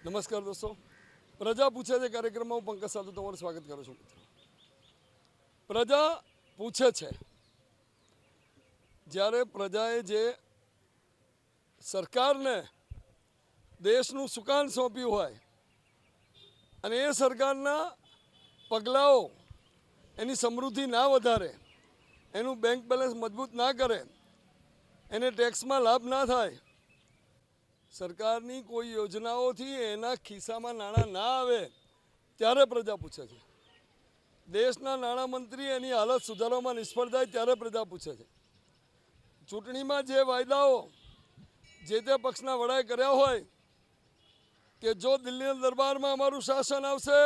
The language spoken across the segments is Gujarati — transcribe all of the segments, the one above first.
નમસ્કાર દોસ્તો, પ્રજા પૂછે છે કાર્યક્રમમાં હું પંકજ સાધુ તમારું સ્વાગત કરું છું. મિત્રો, પ્રજા પૂછે છે. જ્યારે પ્રજાએ જે સરકારને દેશનું સુકાન સોંપ્યું હોય અને એ સરકારના પગલાઓ એની સમૃદ્ધિ ના વધારે, એનું બેંક બેલેન્સ મજબૂત ના કરે, એને ટેક્સમાં લાભ ના થાય, સરકારની કોઈ યોજનાઓથી એના ખિસ્સામાં નાણાં ના આવે, ત્યારે પ્રજા પૂછે છે. દેશના નાણામંત્રી એની હાલત સુધારવામાં નિષ્ફળ થાય ત્યારે પ્રજા પૂછે છે. ચૂંટણીમાં જે વાયદાઓ જે તે પક્ષના વડાએ કર્યા હોય કે જો દિલ્હીના દરબારમાં અમારું શાસન આવશે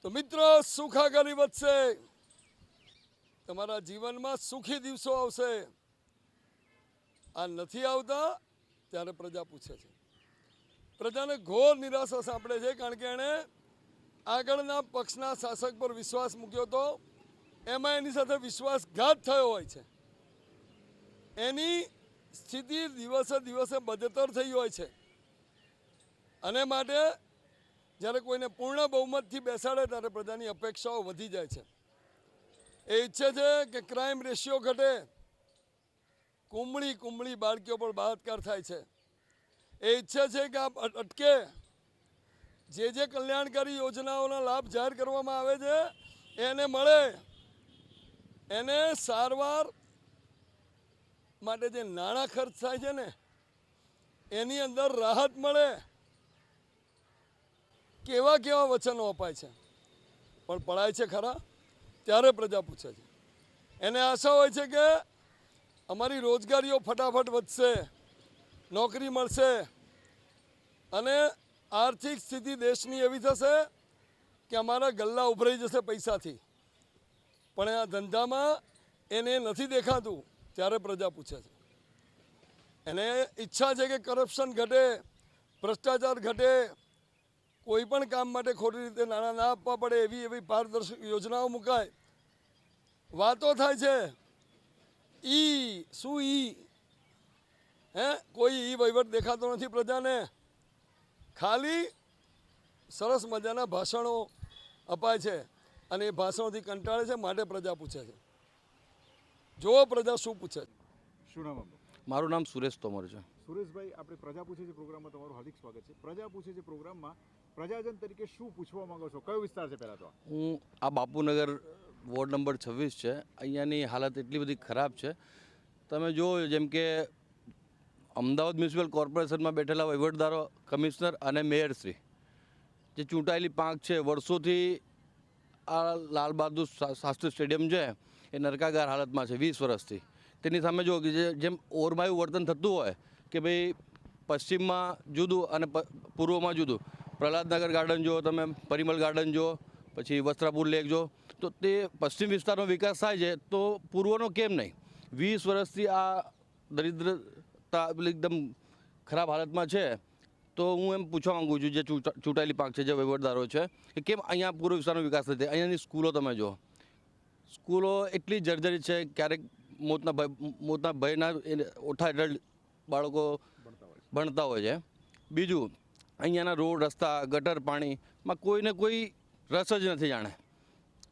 તો મિત્રો સુખાકારી વધશે, તમારા જીવનમાં સુખી દિવસો આવશે, આ નથી આવતા ત્યારે પ્રજા પૂછે છે. પ્રજાને ઘોર નિરાશા સાંપડે છે, કારણ કે એણે આગળના પક્ષના શાસક પર વિશ્વાસ મૂક્યો હતો, એમાં એની સાથે વિશ્વાસઘાત થયો હોય છે. એની સ્થિતિ દિવસે દિવસે બદતર થઈ હોય છે અને માટે જ્યારે કોઈને પૂર્ણ બહુમતથી બેસાડે ત્યારે પ્રજાની અપેક્ષાઓ વધી જાય છે. એ ઈચ્છે છે કે ક્રાઇમ રેશિયો ઘટે, કુમળી બાળકીઓ પર બળાત્કાર થાય છે. એ ઈચ્છે છે કે આ અટકે, જે કલ્યાણકારી યોજનાઓના લાભ જાહેર કરવામાં આવે છે એને મળે, એને સારવાર માટે જે નાણાં ખર્ચ થાય છે ને એની અંદર રાહત મળે. કેવા કેવા વચનો અપાય છે, પણ પડાય છે ખરા? ત્યારે પ્રજા પૂછે છે. એને આશા હોય છે કે અમારી રોજગારીઓ ફટાફટ વધશે, નોકરી મળશે અને આર્થિક સ્થિતિ દેશની એવી થશે કે અમારા ગલ્લા ઉભરાઈ જશે પૈસાથી. પણ આ ધંધામાં એને નથી દેખાતું ત્યારે પ્રજા પૂછે છે. એને ઈચ્છા છે કે કરપ્શન ઘટે, ભ્રષ્ટાચાર ઘટે, કોઈ પણ કામ માટે ખોટી રીતે નાણાં ના આપવા પડે, એવી પારદર્શક યોજનાઓ મુકાય. વાતો થાય છે, શું કોઈ વહીવટ દેખાતો નથી પ્રજાને. ખાલી સરસ મજાના ભાષણો અપાય છે અને એ ભાષણોથી કંટાળે છે, માટે પ્રજા પૂછે છે. જો પ્રજા શું પૂછે છે. શું નામ આપનું? મારું નામ સુરેશ તોમર છે. સુરેશભાઈ, આપણે પ્રજા પૂછે છે પ્રોગ્રામમાં તમારું હાર્દિક સ્વાગત છે. પ્રજા પૂછે છે પ્રોગ્રામમાં પ્રજાજન તરીકે શું પૂછવા માંગો છો? કયો વિસ્તાર છે પહેલાં તો? હું આ બાપુનગર વોર્ડ નંબર 26 છે. અહીંયાની હાલત એટલી બધી ખરાબ છે. તમે જુઓ, જેમ કે અમદાવાદ મ્યુનિસિપલ કોર્પોરેશનમાં બેઠેલા વહીવટદારો, કમિશનર અને મેયરશ્રી, જે ચૂંટાયેલી પાંખ છે, વર્ષોથી આ લાલ બહાદુર શાસ્ત્રી સ્ટેડિયમ છે એ નરકાગાર હાલતમાં છે 20 વર્ષથી. તેની સામે જુઓ કે જેમ ઓરમાયું વર્તન થતું હોય કે ભાઈ પશ્ચિમમાં જુદું અને પૂર્વમાં જુદું. પ્રહલાદનગર ગાર્ડન જુઓ તમે, પરિમલ ગાર્ડન જુઓ, પછી વસ્ત્રાપુર લેક જુઓ, તો તે પશ્ચિમ વિસ્તારનો વિકાસ થાય છે તો પૂર્વનો કેમ નહીં? 20 વર્ષથી આ દરિદ્રતા એકદમ ખરાબ હાલતમાં છે. તો હું એમ પૂછવા માગું છું, જે ચૂંટાયેલી પાંખ છે, જે વહીવટદારો છે, કે કેમ અહીંયા પૂર્વ વિસ્તારનો વિકાસ નથી? અહીંયાની સ્કૂલો તમે જુઓ, સ્કૂલો એટલી જર્જરિત છે, ક્યારેક મોતના ભયના ઓઠા હેઠળ બાળકો ભણતા હોય છે. બીજું, અહીંયાના રોડ, રસ્તા, ગટર, પાણીમાં કોઈને કોઈ રસ જ નથી જાણે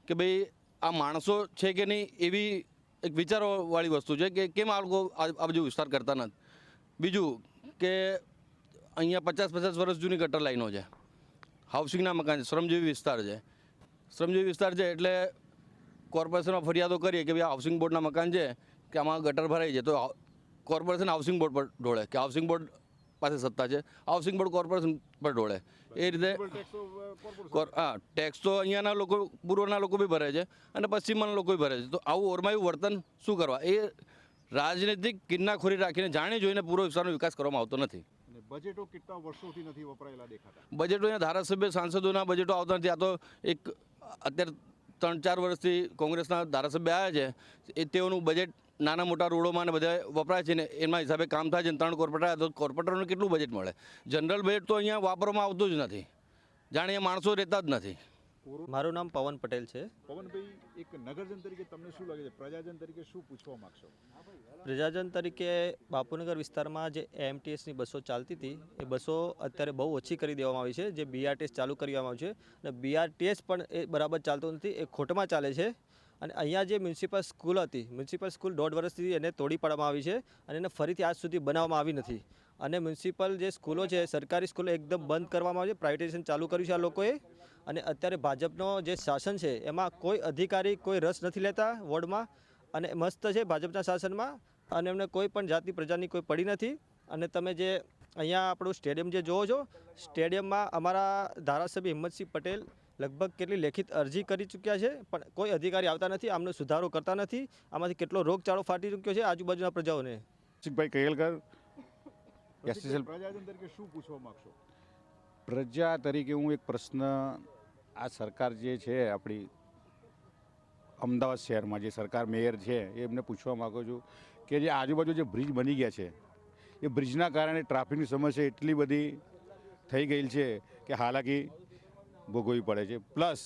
કે ભાઈ આ માણસો છે કે નહીં, એવી એક વિચારવાળી વસ્તુ છે કે કેમ આ લોકો આ બધું વિસ્તાર કરતા નથી. બીજું કે અહીંયા 50-50 વર્ષ જૂની ગટર લાઈનો છે, હાઉસિંગના મકાન છે, શ્રમજીવી વિસ્તાર છે. શ્રમજીવી વિસ્તાર છે એટલે કોર્પોરેશનમાં ફરિયાદો કરીએ કે ભાઈ હાઉસિંગ બોર્ડના મકાન છે કે આમાં ગટર ભરાઈ છે, તો કોર્પોરેશન હાઉસિંગ બોર્ડ પર ઢોળે કે હાઉસિંગ બોર્ડ પાસે સત્તા છે, હાઉસિંગ બોર્ડ કોર્પોરેશન પર ઢોળે. એ રીતે ટેક્સ તો અહીંયાના લોકો, પૂર્વના લોકો બી ભરે છે અને પશ્ચિમના લોકો બી ભરે છે. તો આવું ઓરમાયું વર્તન શું કરવા? એ રાજનૈતિક કિન્નાખોરી રાખીને જાણી જોઈને પૂર્વ વિસ્તારનો વિકાસ કરવામાં આવતો નથી. બજેટો કેટલા વર્ષોથી નથી વપરાયેલા દેખાતા? બજેટો અહીંયા ધારાસભ્ય સાંસદોના બજેટો આવતા નથી. આ તો એક અત્યારે 3-4 વર્ષથી કોંગ્રેસના ધારાસભ્ય આવ્યા છે, એ તેઓનું બજેટ નાના મોટા રોડોમાં ને બધા વપરાય છે ને એના હિસાબે કામ થાય છે. 3 કોર્પોરેટર તો કોર્પોરેટરોને કેટલું બજેટ મળે? જનરલ બજેટ તો અહીંયા વાપરવામાં આવતું જ નથી, જાણે એ માણસો રહેતા જ નથી. મારું નામ પવન પટેલ છે. પવનભાઈ, એક નગરજન તરીકે તમને શું લાગે છે, પ્રજાજન તરીકે શું પૂછવા માંગશો? પ્રજાજન તરીકે બાપુનગર વિસ્તારમાં જે એએમટીએસની બસો ચાલતી હતી એ બસો અત્યારે બહુ ઓછી કરી દેવામાં આવી છે. જે બીઆરટીએસ ચાલુ કરવામાં આવ્યું છે અને બીઆરટીએસ પણ એ બરાબર ચાલતું નથી, એ ખોટમાં ચાલે છે. અને અહીંયા જે મ્યુનિસિપલ સ્કૂલ હતી, મ્યુનિસિપલ સ્કૂલ 1.5 વર્ષથી એને તોડી પાડવામાં આવી છે અને એને ફરીથી આજ સુધી બનાવવામાં આવી નથી. અને મ્યુનિસિપલ જે સ્કૂલો છે, સરકારી સ્કૂલો એકદમ બંધ કરવામાં આવી છે, પ્રાઇવેટાઇઝેશન ચાલુ કર્યું છે આ લોકોએ. અને અત્યારે ભાજપનો જે શાસન છે એમાં કોઈ અધિકારી કોઈ રસ નથી લેતા વોર્ડમાં, અને મસ્ત છે ભાજપના શાસનમાં, અને એમને કોઈ પણ જાતિ પ્રજાની કોઈ પડી નથી. અને તમે જે અહીંયા આપણું સ્ટેડિયમ જે જોવો છો, સ્ટેડિયમમાં અમારા ધારાસભ્ય હિંમતસિંહ પટેલ લગભગ કેટલી લેખિત અરજી કરી ચૂક્યા છે, પણ કોઈ અધિકારી આવતા નથી, આમનો સુધારો કરતા નથી. આમાંથી કેટલો રોગચાળો ફાટી ચૂક્યો છે આજુબાજુના પ્રજાઓને. રસિકભાઈ કહેલકર, પ્રજાજન તરીકે શું પૂછવા માંગશો? પ્રજા તરીકે હું એક પ્રશ્ન આ સરકાર જે છે આપણી અમદાવાદ શહેરમાં જે સરકાર મેયર છે એમને પૂછવા માગું છું કે જે આજુબાજુ જે બ્રિજ બની ગયા છે એ બ્રિજના કારણે ટ્રાફિકની સમસ્યા એટલી બધી થઈ ગઈ છે કે હાલાકી ભોગવવી પડે છે. પ્લસ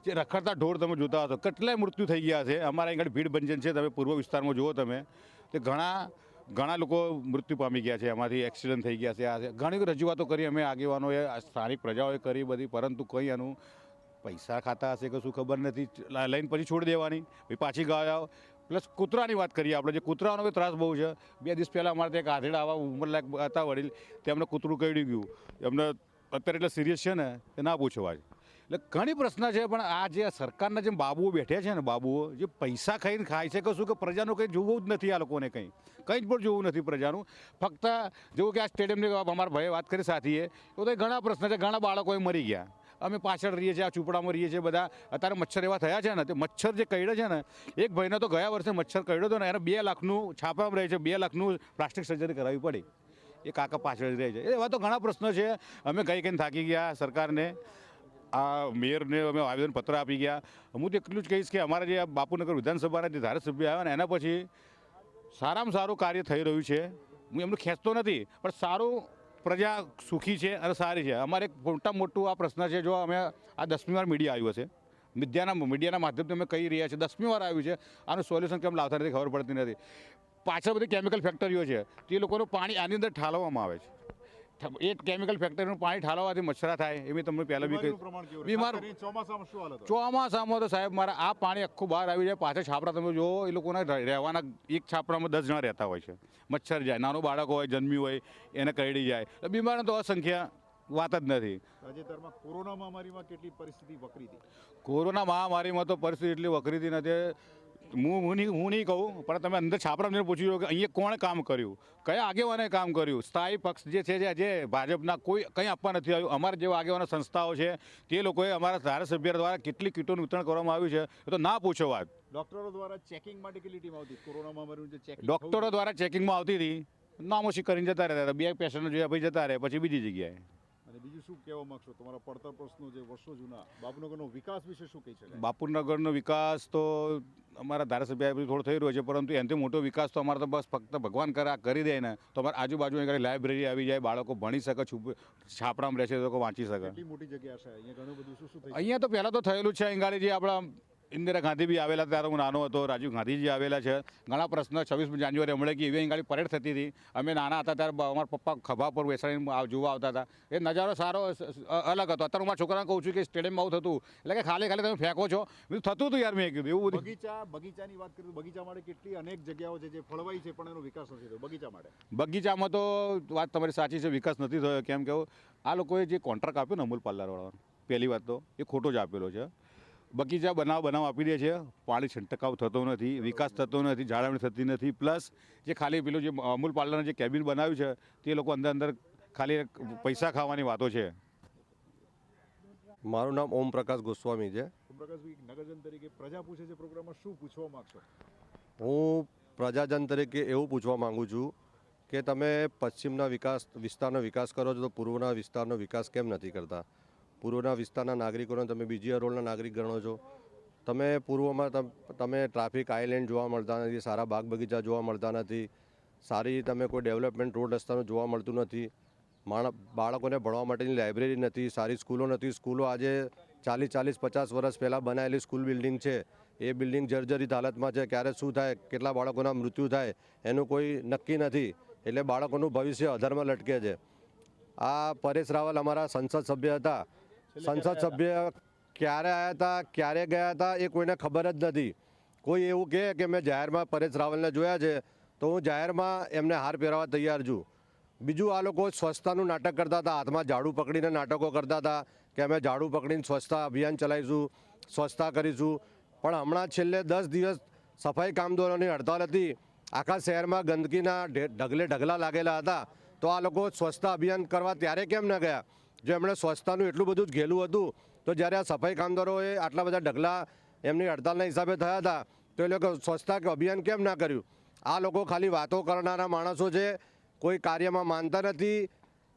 જે રખડતા ઢોર તમે જોતા હશો, કેટલાય મૃત્યુ થઈ ગયા છે. અમારા અહીં ભીડ બંજન છે, તમે પૂર્વ વિસ્તારમાં જુઓ તમે, તે ઘણા લોકો મૃત્યુ પામી ગયા છે, એમાંથી એક્સિડન્ટ થઈ ગયા છે. આ છે ઘણી રજૂઆતો કરી અમે આગેવાનોએ, સ્થાનિક પ્રજાઓએ કરી બધી, પરંતુ કંઈ આનું પૈસા ખાતા હશે કે શું ખબર નથી, લઈને પછી છોડી દેવાની, પછી પાછી ગાયો. પ્લસ કૂતરાની વાત કરીએ આપણે, જે કૂતરાનો બી ત્રાસ બહુ છે. 2 દિવસ પહેલાં અમારે ત્યાં એક આધેડા આવા ઉંમરલાયક હતા વડીલ, તેમને કૂતરું કરડી ગયું. એમને અત્યારે એટલે સિરિયસ છે ને એ ના પૂછવા જ. એટલે ઘણી પ્રશ્ન છે, પણ આ જે સરકારના જે બાબુઓ બેઠ્યા છે ને, બાબુઓ જે પૈસા ખાઈને ખાય છે કે શું, કે પ્રજાનું કંઈ જોવું જ નથી. આ લોકોને કંઈ જ પણ જોવું નથી પ્રજાનું. ફક્ત જેવું કે આ સ્ટેડિયમની અમારા ભાઈએ વાત કરી સાથીએ, તો ઘણા પ્રશ્ન છે, ઘણા બાળકોએ મરી ગયા. અમે પાછળ રહીએ છીએ, આ ઝૂંપડામાં રહીએ છીએ બધા. અત્યારે મચ્છર એવા થયા છે ને, તે મચ્છર જે કરડે છે ને, એક ભાઈને તો ગયા વર્ષે મચ્છર કરડ્યો હતો ને, એને 2 લાખનું છાપામાં રહે છે, 2 લાખનું પ્લાસ્ટિક સર્જરી કરાવવી પડી. એ કાકા પાછળ રહે છે. એવા તો ઘણા પ્રશ્નો છે. અમે કઈ થાકી ગયા સરકારને, આ મેયરને અમે આવેદનપત્ર આપી ગયા. હું તો એટલું જ કહીશ કે અમારા જે બાપુનગર વિધાનસભાના જે ધારાસભ્ય આવ્યા ને, એના પછી સારામાં સારું કાર્ય થઈ રહ્યું છે. હું એમનું ખેંચતો નથી, પણ સારું, પ્રજા સુખી છે અને સારી છે. અમારે એક મોટું આ પ્રશ્ન છે, જો અમે આ 10મી વાર મીડિયા આવ્યું છે, મીડિયાના માધ્યમથી અમે કહી રહ્યા છીએ, 10મી વાર આવ્યું છે, આનું સોલ્યુશન કેમ લાવતા નથી ખબર પડતી નથી. પાછળ બધી કેમિકલ ફેક્ટરીઓ છે, તે લોકોનું પાણી આની અંદર ઠાલવવામાં આવે છે. એ કેમિકલ ફેક્ટરીનું પાણી ઠાલવવાથી મચ્છરા થાય, એ મેં તમને પહેલાં બી કહ્યું. બીમાર ચોમાસામાં તો સાહેબ મારા આ પાણી આખું બહાર આવી જાય. પાછળ છાપરા તમે જુઓ, એ લોકોના રહેવાના એક છાપરામાં 10 જણા રહેતા હોય છે. મચ્છર જાય, નાનું બાળક હોય, જન્મ્યું હોય, એને કરડી જાય. બીમારનો તો અસંખ્ય વાત જ નથી. તાજેતરમાં કોરોના મહામારીમાં કેટલી પરિસ્થિતિ વકરી હતી? કોરોના મહામારીમાં તો પરિસ્થિતિ એટલી વકરી હતી નથી. હું નહીં કહું, પણ તમે અંદર છાપરાને પૂછી લો કે અહીંયા કોણે કામ કર્યું, કયા આગેવાને કામ કર્યું. સ્થાયી પક્ષ જે છે, જે ભાજપના કોઈ કંઈ આપવા નથી આવ્યું. અમારા જેવા આગેવાના સંસ્થાઓ છે, તે લોકોએ અમારા ધારાસભ્ય દ્વારા કેટલી કીટોનું વિતરણ કરવામાં આવ્યું છે, એ તો ના પૂછો વાત. ડોક્ટરો દ્વારા ચેકિંગ માટે કેટલી ટીમ આવતી? કોરોના મહામારીનું જે ચેકિંગ ડોક્ટરો દ્વારા ચેકિંગમાં આવતી હતી, નામોશી કરીને જતા રહેતા હતા. 2 પેશન્ટ જોયા પછી જતા રહે, પછી બીજી જગ્યાએ. અને બીજું શું કહેવા માંગશો? તમારા પડતર પ્રશ્નો જે વર્ષો જૂના બાપુનગરનો વિકાસ વિશે શું કહી શકાય? બાપુનગરનો વિકાસ તો અમારા ધારાસભ્ય થોડો થઈ રહ્યો છે, પરંતુ એનાથી મોટો વિકાસ તો અમારે તો બસ ફક્ત ભગવાન કરી દે ને, તો અમારે આજુબાજુ અહીં લાઇબ્રેરી આવી જાય, બાળકો ભણી શકે, છાપરામાં રહેશે તો લોકો વાંચી શકે. કેટલી મોટી જગ્યા છે અહીંયા? ઘણું બધું શું થઈ? અહીંયા તો પહેલાં તો થયેલું છે. અહીં જે આપણા ઇન્દિરા ગાંધી બી આવેલા, ત્યારે હું નાનો હતો, રાજીવ ગાંધીજી આવેલા છે. ઘણા પ્રશ્ન 26મી જાન્યુઆરી હમણાં કે એવી અહીં પરેડ થતી હતી. અમે નાના હતા ત્યારે અમારા પપ્પા ખભા પર બેસાડીને જોવા આવતા હતા. એ નજારો સારો અલગ હતો. અત્યારે હું મારા છોકરાને કહું છું કે સ્ટેડિયમમાં આવું થતું, એટલે કે ખાલી તમે ફેંકો છો, થતું હતું યાર. મેં કીધું એવું બધું. બગીચાની વાત કરીએ તો બગીચા માટે કેટલી અનેક જગ્યાઓ છે જે ફળવાઈ છે, પણ એનો વિકાસ નથી થયો બગીચા માટે. બગીચામાં તો વાત તમારી સાચી છે, વિકાસ નથી થયો. કેમ કે આ લોકોએ જે કોન્ટ્રાક્ટ આપ્યો ને અમૂલ પાર્લરવાળાનો, પહેલી વાત તો એ ખોટો જ આપેલો છે. બગીચા બનાવ આપી દે છે, પાણી છંટકાવ થતો નથી, વિકાસ થતો નથી, જાળવણી થતી નથી. પ્લસ જે ખાલી પેલું જે અમૂલ પાર્લરનું જે કેબિન બનાવ્યું છે, તે લોકો અંદર ખાલી પૈસા ખાવાની વાતો છે. મારું નામ ઓમ પ્રકાશ ગોસ્વામી છે. પ્રકાશભાઈ, નગરજન તરીકે પ્રજા પૂછે છે પ્રોગ્રામમાં શું પૂછવા માંગશો? હું પ્રજાજન તરીકે એવું પૂછવા માંગુ છું કે તમે પશ્ચિમના વિસ્તારનો વિકાસ કરો છો, તો પૂર્વના વિસ્તારનો વિકાસ કેમ નથી કરતા? પૂર્વના વિસ્તારના નાગરિકોને તમે બીજી રોલના નાગરિક ગણો છો. તમે પૂર્વમાં તમે ટ્રાફિક આઇલેન્ડ જોવા મળતા નથી, સારા બાગ બગીચા જોવા મળતા નથી, સારી તમે કોઈ ડેવલપમેન્ટ રોડ રસ્તાનું જોવા મળતું નથી, બાળકોને ભણવા માટેની લાઇબ્રેરી નથી, સારી સ્કૂલો નથી. સ્કૂલો આજે 40-50 વર્ષ પહેલાં બનાવેલી સ્કૂલ બિલ્ડિંગ છે એ બિલ્ડિંગ જર્જરિત હાલતમાં છે. ક્યારે શું થાય, કેટલા બાળકોના મૃત્યુ થાય એનું કોઈ નક્કી નથી. એટલે બાળકોનું ભવિષ્ય અધરમાં લટકે છે. આ પરેશ રાવલ અમારા સંસદ સભ્ય હતા. સંસદ સભ્ય ક્યારે આવ્યા હતા, ક્યારે ગયા હતા એ કોઈને ખબર જ નથી. કોઈ એવું કહે કે મેં જાહેરમાં પરેશ રાવલને જોયા છે તો હું જાહેરમાં એમને હાર પહેરાવવા તૈયાર છું. બીજું, આ લોકો સ્વચ્છતાનું નાટક કરતા હતા, હાથમાં ઝાડુ પકડીને નાટકો કરતા હતા કે અમે ઝાડુ પકડીને સ્વચ્છતા અભિયાન ચલાવીશું, સ્વચ્છતા કરીશું. પણ હમણાં છેલ્લે 10 દિવસ સફાઈ કામદારોની હડતાલ હતી. આખા શહેરમાં ગંદકીના ઢગલે ઢગલા લાગેલા હતા. તો આ લોકો સ્વચ્છતા અભિયાન કરવા ત્યારે કેમ ન ગયા? જો એમણે સ્વચ્છતાનું એટલું બધું જ ઘેલું હતું તો જ્યારે આ સફાઈ કામદારોએ આટલા બધા ઢગલા એમની હડતાલના હિસાબે થયા હતા તો એ લોકો સ્વચ્છતા અભિયાન કેમ ના કર્યું? આ લોકો ખાલી વાતો કરનારા માણસો છે, કોઈ કાર્યમાં માનતા નથી.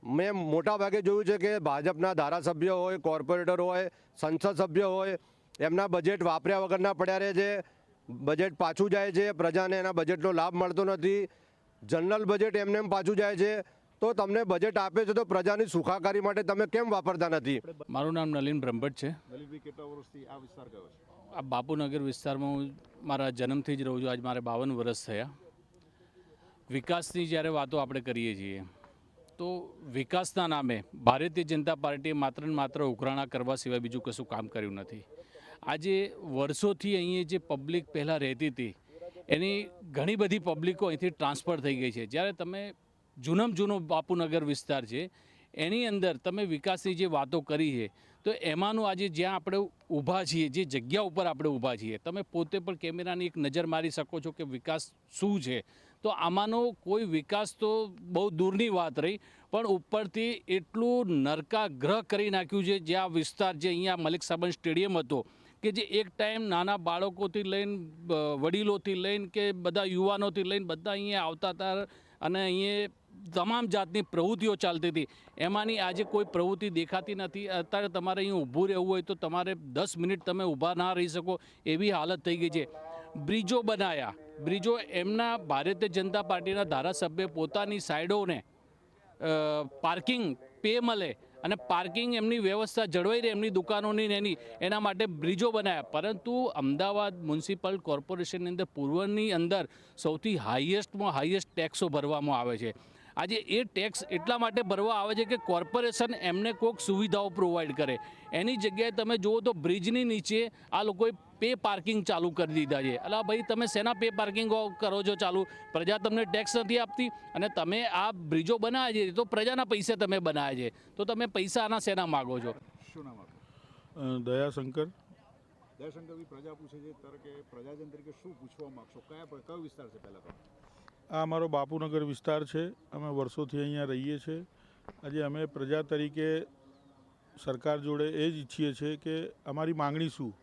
મેં મોટા ભાગે જોયું છે કે ભાજપના ધારાસભ્ય હોય, કોર્પોરેટર હોય, સંસદ સભ્ય હોય, એમના બજેટ વાપર્યા વગરના પડ્યા રહે છે. બજેટ પાછું જાય છે, પ્રજાને એના બજેટનો લાભ મળતો નથી. જનરલ બજેટ એમને એમ પાછું જાય છે. તો તમને બજેટ આપે છે તો પ્રજાની સુખાકારી માટે તમે કેમ વાપરતા નથી? મારું નામ નલિન બ્રહ્મભટ્ટ છે. દલિતભાઈ, કેટલા વર્ષથી આ વિસ્તાર કયો છે? આ બાપુનગર વિસ્તારમાં હું મારા જન્મથી જ રહું છું. આજ મારે 52 વર્ષ થયા. વિકાસની જ્યારે વાતો આપણે કરીએ છીએ તો વિકાસના નામે ભારતીય જનતા પાર્ટીએ માત્ર ને માત્ર ઉઘરાણા કરવા સિવાય બીજું કશું કામ કર્યું નથી. આજે વર્ષોથી અહીંયા જે પબ્લિક પહેલાં રહેતી હતી એની ઘણી બધી પબ્લિકો અહીંથી ટ્રાન્સફર થઈ ગઈ છે. જ્યારે તમે જૂનો બાપુનગર વિસ્તાર છે એની અંદર તમે વિકાસની જે વાતો કરી છે તો એમાંનું આજે જ્યાં આપણે ઊભા છીએ, જે જગ્યા ઉપર આપણે ઊભા છીએ, તમે પોતે પણ કેમેરાની એક નજર મારી શકો છો કે વિકાસ શું છે. તો આમાંનો કોઈ વિકાસ તો બહુ દૂરની વાત રહી, પણ ઉપરથી એટલું નરકાગ્રહ કરી નાખ્યું છે. જે આ વિસ્તાર જે અહીંયા મલિક સાબન સ્ટેડિયમ હતો કે જે એક ટાઈમ નાના બાળકોથી લઈને વડીલોથી લઈને કે બધા યુવાનોથી લઈને બધા અહીંયા આવતા હતા અને અહીંયા તમામ જાતની પ્રવૃત્તિઓ ચાલતી હતી. એમાંની આજે કોઈ પ્રવૃત્તિ દેખાતી નથી. અત્યારે તમારે અહીં ઊભું રહેવું હોય તો તમારે 10 મિનિટ તમે ઊભા ના રહી શકો એવી હાલત થઈ ગઈ છે. બ્રિજો બનાવ્યા, બ્રિજો એમના ભારતીય જનતા પાર્ટીના ધારાસભ્ય પોતાની સાઈડોને પાર્કિંગ પે મળે અને પાર્કિંગ એમની વ્યવસ્થા જળવાઈ રહે એમની દુકાનોની એની એના માટે બ્રિજો બનાવ્યા. પરંતુ અમદાવાદ મ્યુનિસિપલ કોર્પોરેશનની અંદર પૂર્વની અંદર સૌથી હાઈએસ્ટમાં હાઈએસ્ટ ટેક્સો ભરવામાં આવે છે. આજે એ ટેક્સ એટલા માટે ભરવા આવે છે કે કોર્પોરેશન એમને કોઈક સુવિધાઓ પ્રોવાઈડ કરે. એની જગ્યાએ તમે જુઓ તો બ્રિજની નીચે આ લોકોએ પે પાર્કિંગ ચાલુ કરી દીધા છે. અલા ભાઈ, તમે શેના પે પાર્કિંગ કરો છો ચાલુ? પ્રજા તમને ટેક્સ નથી આપતી અને તમે આ બ્રિજો બનાવ્યા છે તો પ્રજાના પૈસે તમે બનાવ્યા છે, તો તમે પૈસા આના શેના માગો છો? શું નામ આપનું? દયાશંકર. દયાશંકરભાઈ, પ્રજા પૂછે છે ત્યારે કે પ્રજાજન તરીકે શું પૂછવા માંગશો? કયો વિસ્તાર છે પહેલાં તો? આ અમારો બાપુનગર વિસ્તાર છે. અમે વર્ષોથી અહીંયા રહીએ છીએ. આજે અમે પ્રજા તરીકે સરકાર જોડે એ જ ઈચ્છીએ છીએ કે અમારી માંગણી શું.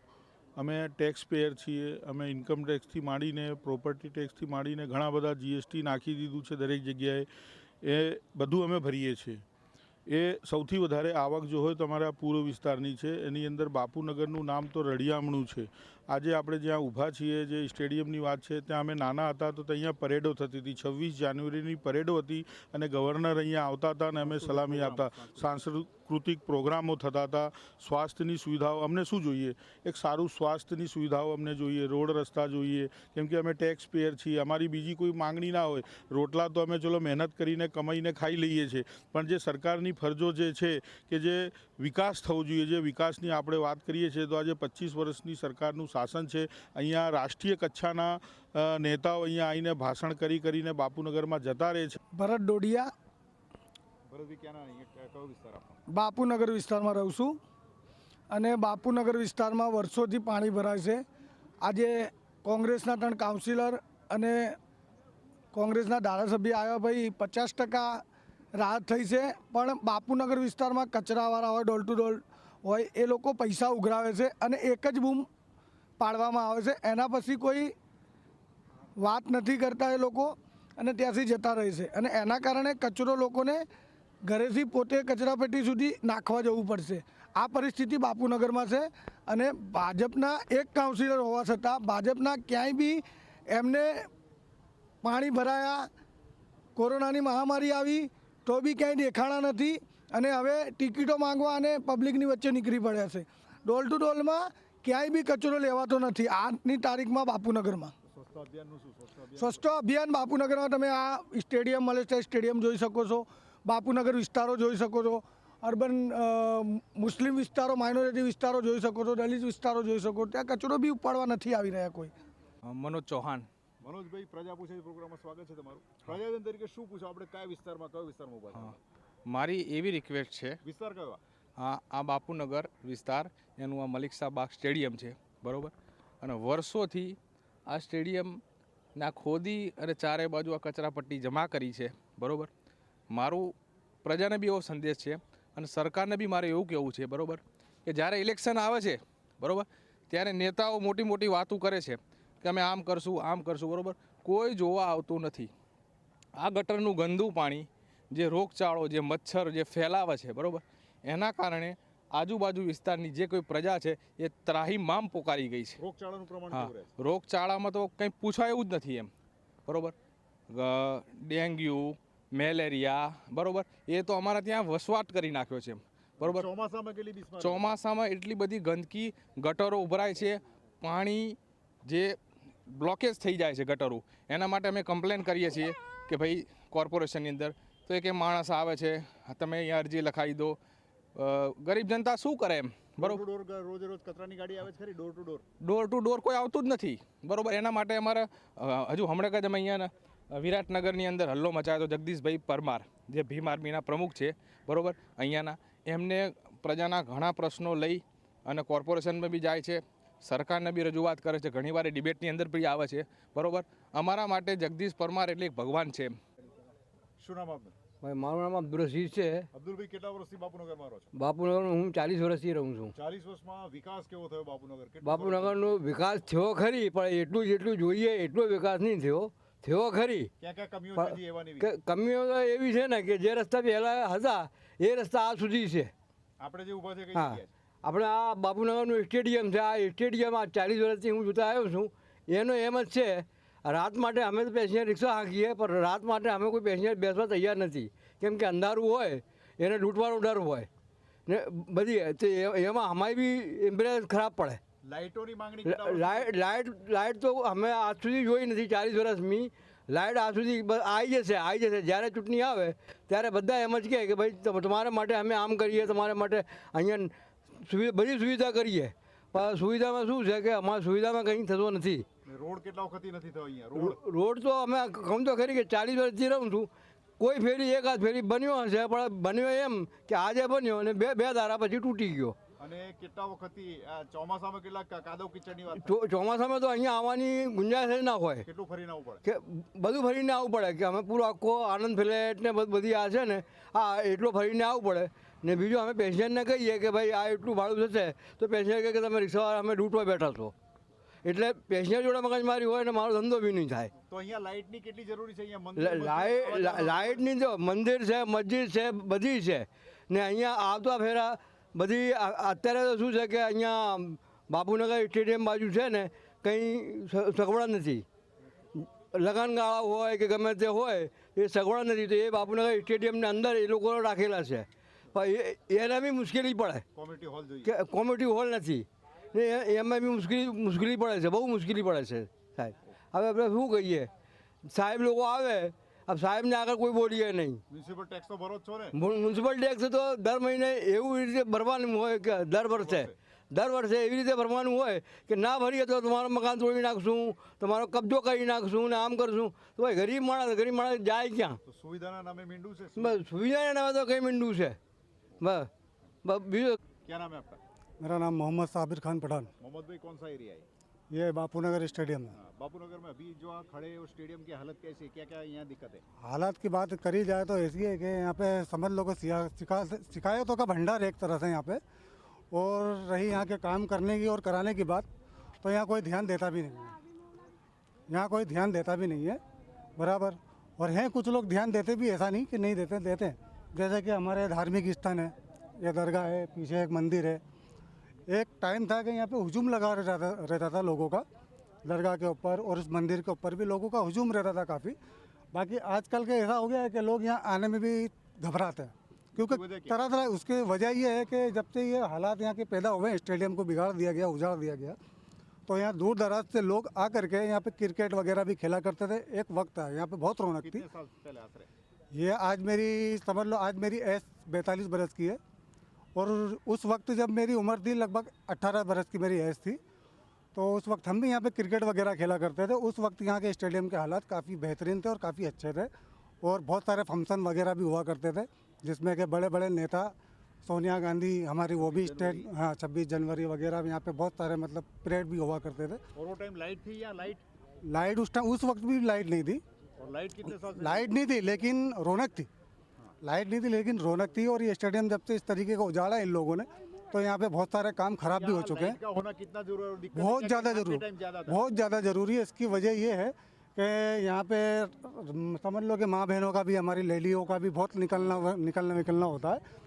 અમે ટેક્સ પેયર છીએ. અમે ઇન્કમ ટેક્સથી માંડીને પ્રોપર્ટી ટેક્સથી માંડીને ઘણા બધા જીએસટી નાખી દીધું છે દરેક જગ્યાએ. એ બધું અમે ભરીએ છીએ. એ સૌથી વધારે આવક જો હોય તો અમારા પૂર્વ વિસ્તારની છે. એની અંદર બાપુનગરનું નામ તો રળિયામણું છે. આજે આપણે જ્યાં ઊભા છીએ, જે સ્ટેડિયમની વાત છે, ત્યાં અમે નાના હતા તો અહીંયા પરેડો થતી હતી. 26 જાન્યુઆરીની પરેડો હતી અને ગવર્નર અહીંયા આવતા હતા અને અમે સલામી આપતા. સાંસ્કૃતિક પ્રોગ્રામો થતા હતા. સ્વાસ્થ્યની સુવિધાઓ અમને શું જોઈએ? એક સારું સ્વાસ્થ્યની સુવિધાઓ અમને જોઈએ, રોડ રસ્તા જોઈએ, કેમ કે અમે ટેક્સ પેયર છીએ. અમારી બીજી કોઈ માંગણી ના હોય. રોટલા તો અમે ચલો મહેનત કરીને કમાઈને ખાઈ લઈએ છીએ, પણ જે સરકારની ફરજો જે છે કે જે વિકાસ થવો જોઈએ, જે વિકાસની આપણે વાત કરીએ છીએ તો આજે 25 વર્ષની સરકારનું શાસન છે. અહીંયા રાષ્ટ્રીય કક્ષાના નેતાઓ અહીંયા આવીને ભાષણ કરીને બાપુનગરમાં જતા રહે છે. ભરત ડોડિયા, ભરતભાઈ, ક્યાંના અહીંયા કયો વિસ્તાર આપનો? બાપુનગર વિસ્તારમાં રહું છું અને બાપુનગર વિસ્તારમાં વર્ષોથી પાણી ભરાય છે. આજે કોંગ્રેસના 3 કાઉન્સિલર અને કોંગ્રેસના ધારાસભ્ય આવ્યા, ભાઈ 50% રાહત થઈ છે. પણ બાપુનગર વિસ્તારમાં કચરાવાળા હોય, ડોલ ટુ ડોલ હોય, એ લોકો પૈસા ઉઘરાવે છે અને એક જ બૂમ પાડવામાં આવે છે. એના પછી કોઈ વાત નથી કરતા એ લોકો અને ત્યાંથી જતા રહે છે. અને એના કારણે કચરો લોકોને ઘરેથી પોતે કચરાપેટી સુધી નાખવા જવું પડશે. આ પરિસ્થિતિ બાપુનગરમાં છે અને ભાજપના એક કાઉન્સિલર હોવા છતાં ભાજપના ક્યાંય બી એમને પાણી ભરાયા, કોરોનાની મહામારી આવી તો બી ક્યાંય દેખાણા નથી અને હવે ટિકિટો માંગવા અને પબ્લિકની વચ્ચે નીકળી પડ્યા છે. ડોર ટુ ડોરમાં ક્યાંય બી કચરો લેવાતો નથી. 8ની તારીખમાં બાપુનગરમાં સ્વચ્છતા અભિયાનનું શું? સ્વચ્છતા અભિયાન બાપુનગરમાં તમે આ સ્ટેડિયમ મળે છે, સ્ટેડિયમ જોઈ શકો છો, બાપુનગર વિસ્તારો જોઈ શકો છો, અર્બન મુસ્લિમ વિસ્તારો, માઇનોરિટી વિસ્તારો જોઈ શકો છો, દલિત વિસ્તારો જોઈ શકો છો. ત્યાં કચરો બી ઉપાડવા નથી આવી રહ્યા કોઈ. મનોજ ચૌહાણ. મનોજભાઈ, પ્રજા પૂછે છે પ્રોગ્રામમાં સ્વાગત છે તમારું. પ્રજાજન તરીકે શું પૂછો? આપણે કયા વિસ્તારમાં ઉભા છે? મારી એવી રિક્વેસ્ટ છે, વિસ્તાર કયો? આ બાપુનગર વિસ્તાર, એનું આ મલિક શાહ બાગ સ્ટેડિયમ છે, બરાબર. અને વર્ષોથી આ સ્ટેડિયમના ખોદી અને ચારે બાજુ આ કચરાપટ્ટી જમા કરી છે, બરાબર. મારું પ્રજાને બી એવો સંદેશ છે અને સરકારને બી મારે એવું કહેવું છે, બરાબર, કે જ્યારે ઇલેક્શન આવે છે, બરાબર, ત્યારે નેતાઓ મોટી મોટી વાતો કરે છે કે અમે આમ કરશું, બરાબર. કોઈ જોવા આવતું નથી. આ ગટરનું ગંદુ પાણી, જે રોગચાળો, જે મચ્છર જે ફેલાવે છે, બરાબર, એના કારણે આજુબાજુ વિસ્તારની જે કોઈ પ્રજા છે એ ત્રાહિમામ પોકારી ગઈ છે. રોગચાળાનું પ્રમાણ હા, કેવું રહે છે? રોગચાળામાં તો કંઈ પૂછાય એવું જ નથી એમ, બરાબર. ડેન્ગ્યુ, મેલેરિયા, બરાબર, એ તો અમારા ત્યાં વસવાટ કરી નાખ્યો છે, બરાબર. ચોમાસામાં કેટલી બિસ્માર? ચોમાસામાં એટલી બધી ગંદકી, ગટરો ઉભરાય છે, પાણી જે બ્લોકેજ થઈ જાય છે ગટરો, એના માટે અમે કમ્પ્લેન કરીએ છીએ કે ભાઈ કોર્પોરેશનની અંદર તો એક માણસ આવે છે, તમે અહીંયા અરજી લખાવી દો. ગરીબ જનતા શું કરે એમ, બરાબર. રોજ કચરાની ગાડી આવે છે ખરી? ડોર ટુ ડોર કોઈ આવતું જ નથી, બરાબર. એના માટે અમારે હજુ હમણાં જ અમે અહીંયા વિરાટનગરની અંદર હલ્લો મચાવ્યો હતો. જગદીશભાઈ પરમાર, જે ભીમ આર્મીના પ્રમુખ છે, બરાબર, અહીંયાના, એમને પ્રજાના ઘણા પ્રશ્નો લઈ અને કોર્પોરેશનમાં બી જાય છે, સરકારને બી રજૂઆત કરે છે, ઘણીવાર ડિબેટની અંદર બી આવે છે, બરાબર. અમારા માટે જગદીશ પરમાર એટલે એક ભગવાન છે. શું નામ આપનું? ભાઈ મારું નામ અબ્દુલ રશીદ છે. અબ્દુલભાઈ, કેટલા વર્ષથી બાપુનગરમાં રહો છો? બાપુનગર હું 40 વર્ષથી રહું છું. 40 વર્ષમાં વિકાસ કેવો થયો બાપુનગર? બાપુનગરનો વિકાસ થયો ખરી, પણ એટલું જેટલું જોઈએ એટલો વિકાસ નહીં થયો ખરી. ક્યાં ક્યાં કમીઓ છે જી એવાની? કમીઓ તો એવી છે ને કે જે રસ્તા પહેલા હતા એ રસ્તા આ સુધી છે. આપણે જે ઊભા છે કઈ હા, જગ્યાએ? આપણે આ બાપુનગરનું સ્ટેડિયમ છે. આ સ્ટેડિયમ આ 40 વર્ષથી હું જોતા આવ્યો છું. એનો એમ જ છે, રાત માટે અમે તો પેસેન્જર રિક્ષા હાંકીએ, પણ રાત માટે અમે કોઈ પેસેન્જર બેસવા તૈયાર નથી, કેમ કે અંધારું હોય, એને લૂંટવાનો ડર હોય ને બધી, તો એમાં અમારી બી એમ્બ્યુલન્સ ખરાબ પડે. લાઇટોની માંગણી કેટલા? લાઇટ તો અમે આજ સુધી જોઈ નથી 40 વર્ષની. લાઇટ આજ સુધી આવી જશે. જ્યારે ચૂંટણી આવે ત્યારે બધા એમ જ કહે કે ભાઈ તમારા માટે અમે આમ કરીએ, તમારા માટે અહીંયા બધી સુવિધા કરીએ, પણ સુવિધામાં શું છે કે અમારી સુવિધામાં કંઈ થતો નથી. રોડ કેટલા વખતથી નથી થયો અહીંયા? રોડ તો અમે કહું તો ખરી કે 40 વર્ષથી રહું છું, કોઈ ફેરી એકાદ ફેરી બન્યો હશે, પણ બન્યો એમ કે આજે બન્યો અને બે દાડા પછી તૂટી ગયો. અને કેટલા વખતથી ચોમાસામાં કેટલા કાદવ કિચડની વાત? ચોમાસામાં તો અહીંયા આવવાની ગુંજાઈશ ના હોય. કેટલું ફરીને આવવું પડે? કે બધું ફરીને આવવું પડે, કે અમે પૂરો આખો આનંદ ફ્લેટ ને બધી આ છે ને, આ એટલો ફરીને આવવું પડે. ને બીજું અમે પેસેન્જરને કહીએ કે ભાઈ આ એટલું ભાડું થશે, તો પેસેન્જર કહે કે તમે રિક્ષાવાળા અમે લૂંટવા બેઠા છો. એટલે પેસેન્જર જોડે મગજમારી હોય ને મારો ધંધો બી નહીં થાય. તો અહીંયા લાઇટની કેટલી જરૂરી છે? અહીંયા લાઇટની જો મંદિર છે, મસ્જિદ છે, બધી છે. ને અહીંયા આવતા ફેરા બધી અત્યારે તો શું છે કે અહીંયા બાપુનગર સ્ટેડિયમ બાજુ છે ને કંઈ સગવડ નથી. લગાનગાળા હોય કે ગમે તે હોય એ સગવડ નથી, તો એ બાપુનગર સ્ટેડિયમની અંદર એ લોકો રાખેલા છે, પણ એને બી મુશ્કેલી પડે. કોમ્યુનિટી હોલ નથી ને એમાં બી મુશ્કેલી પડે છે, બહુ મુશ્કેલી પડે છે સાહેબ. હવે આપણે શું કહીએ, સાહેબ લોકો આવે, अब साहेब ने આગળ કોઈ બોલીએ નહીં. મ્યુનિસિપલ ટેક્સ તો ભરો જ છો ને? મ્યુનિસિપલ ટેક્સ તો દર મહિને એવું રીતે ભરવાનું હોય કે દર વર્ષે એવી રીતે ભરવાનું હોય કે ના ભરીએ તો તમારું મકાન તોડી નાખશું, તમારો કબજો કરી નાખશું ને આમ કરશું. તો ભાઈ ગરીબ માણસ જાય ક્યાં? સુવિધાના નામે મીંડું છે. બસ સુવિધાના નામે તો કંઈ મીંડું છે. બસ બીજું. क्या नाम है आपका? मेरा नाम मोहम्मद साबिर खान पठान. मोहम्मद भाई, कौन सा एरिया है ये बापूनगर स्टेडियम है. बापूनगर में अभी जो आप खड़े हैं वो स्टेडियम की हालत कैसी है? क्या क्या यहाँ दिक्कत है? हालात की बात करी जाए तो ऐसी है कि यहाँ पे समझ लो कि शिकायतों का भंडार एक तरह से यहाँ पे. और रही यहाँ के काम करने की और कराने की बात, तो यहाँ कोई ध्यान देता भी नहीं है. बराबर. और हैं कुछ लोग ध्यान देते भी, ऐसा नहीं कि नहीं देते हैं. जैसे कि हमारे धार्मिक स्थान है, ये दरगाह है, पीछे एक मंदिर है. एक टाइम था कि यहाँ पे हुजूम लगा रहता था लोगों का, दरगाह के ऊपर और उस मंदिर के ऊपर भी लोगों का हुजूम रहता था काफ़ी. बाकी आजकल के ऐसा हो गया है कि लोग यहाँ आने में भी घबराते हैं. वजह क्योंकि क्या? तरह तरह उसकी वजह ये है कि जब से ये हालात यहाँ के पैदा हुए, स्टेडियम को बिगाड़ दिया गया, उजाड़ दिया गया, तो यहाँ दूर दराज से लोग आ करके यहाँ पे क्रिकेट वगैरह भी खेला करते थे। एक वक्त था यहाँ पे बहुत रौनक थी। कितने साल पहले आश्रय? ये आज मेरी समझ लो, आज मेरी एज 42 बरस की है और उस वक्त जब मेरी उम्र थी लगभग 18 बरस की मेरी एज थी, तो उस वक्त हम भी यहाँ पे क्रिकेट वगैरह खेला करते थे। उस वक्त यहाँ के स्टेडियम के हालात काफ़ी बेहतरीन थे और काफ़ी अच्छे थे और बहुत सारे फंक्शन वगैरह भी हुआ करते थे, जिसमें कि बड़े बड़े नेता, सोनिया गांधी हमारी, वो भी स्टेट, हाँ 26 जनवरी वगैरह यहाँ पे बहुत सारे मतलब परेड भी हुआ करते थे। और वो टाइम लाइट थी या लाइट उस टाइम, उस वक्त भी लाइट नहीं थी। और लाइट कितने साल से? लाइट नहीं थी लेकिन रौनक थी। लाइट नहीं थी लेकिन रौनक थी। और ये स्टेडियम जब से इस तरीके का उजाड़ा इन लोगों ने, तो यहाँ पे बहुत सारे काम खराब भी हो चुके हैं। लाइट का होना कितना जरूरी है और दिक्कत बहुत क्या ज़्यादा कि रात के जरूरी, टाइम ज़्यादा था। बहुत ज़्यादा ज़रूरी है। इसकी वजह ये है कि यहाँ पे समझ लो कि माँ बहनों का भी, हमारी लेडीज़ों का भी बहुत निकलना होता है।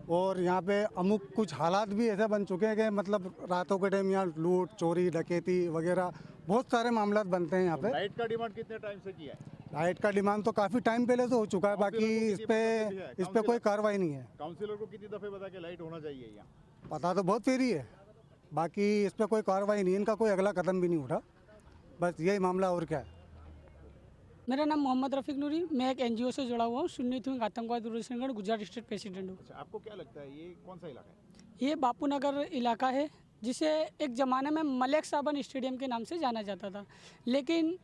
और यहाँ पे अमुक कुछ हालात भी ऐसे बन चुके हैं कि मतलब रातों के टाइम यहाँ लूट, चोरी, डकैती वगैरह बहुत सारे मामला बनते हैं यहाँ पे। लाइट का डिमांड कितने टाइम से किया है? लाइट का डिमांड तो काफ़ी टाइम पहले से हो चुका है, बाकी इस पे कोई कार्रवाई नहीं है। काउंसिलर को कितनी दफे बता के लाइट होना चाहिए यहाँ? पता तो बहुत फेरी है, बाकी इस पे कोई कार्रवाई नहीं है, इनका कोई अगला कदम भी नहीं उठा। बस यही मामला, और क्या है। मेरा नाम मोहम्मद रफ़ीक नूरी, मैं एक एनजीओ से जुड़ा हुआ हूँ, सुन्नी विंग आतंकवाद विरोधी संगठन गुजरात स्टेट प्रेसिडेंट हूँ। अच्छा, आपको क्या लगता है ये कौन सा इलाका है? ये बापू नगर इलाका है, जिसे एक ज़माने में मलिक साबन स्टेडियम के नाम से जाना जाता था, लेकिन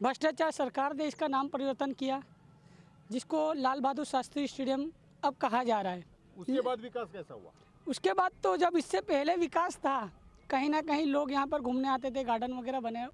भ्रष्टाचार सरकार ने इसका नाम परिवर्तन किया, जिसको लाल बहादुर शास्त्री स्टेडियम अब कहा जा रहा है। उसके बाद विकास कैसा हुआ? उसके बाद तो जब इससे पहले विकास था, कहीं ना कहीं लोग यहाँ पर घूमने आते थे, गार्डन वगैरह बने